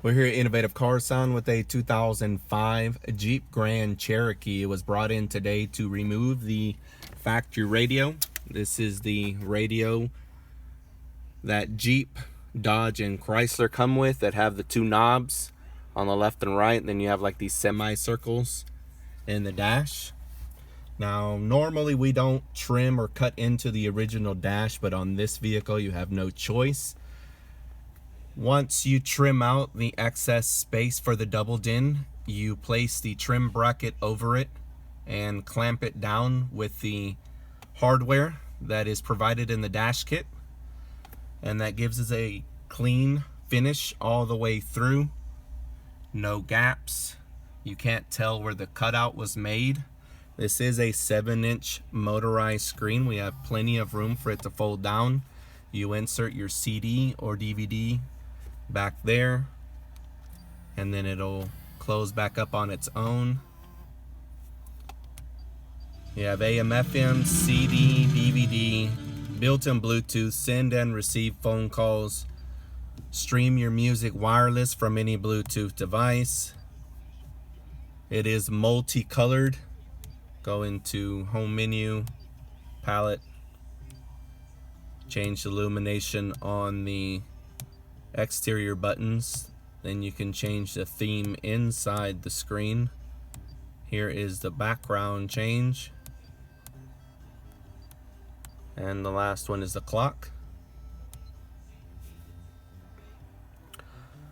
We're here at Innovative Car Sound with a 2005 Jeep Grand Cherokee. It was brought in today to remove the factory radio. This is the radio that Jeep, Dodge, and Chrysler come with that have the two knobs on the left and right. And then you have like these semicircles in the dash. Now, normally we don't trim or cut into the original dash, but on this vehicle you have no choice. Once you trim out the excess space for the double din, you place the trim bracket over it and clamp it down with the hardware that is provided in the dash kit. And that gives us a clean finish all the way through. No gaps. You can't tell where the cutout was made. This is a 7-inch motorized screen. We have plenty of room for it to fold down. You insert your CD or DVD back there, and then it'll close back up on its own. You have AM, FM, CD, DVD, built-in Bluetooth, send and receive phone calls, stream your music wireless from any Bluetooth device. It is multicolored. Go into home menu, palette, change the illumination on the exterior buttons. Then you can change the theme inside the screen. Here is the background change, and the last one is the clock.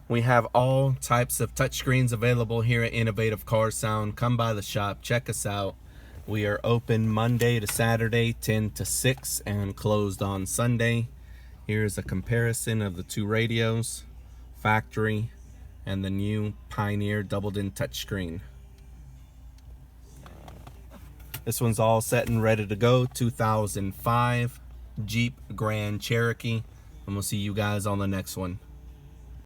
We have all types of touchscreens available here at Innovative Car Sound. Come by the shop, check us out. We are open Monday to Saturday 10 to 6 and closed on Sunday. Here's a comparison of the two radios, factory and the new Pioneer double-din touchscreen. This one's all set and ready to go. 2005 Jeep Grand Cherokee, and we'll see you guys on the next one.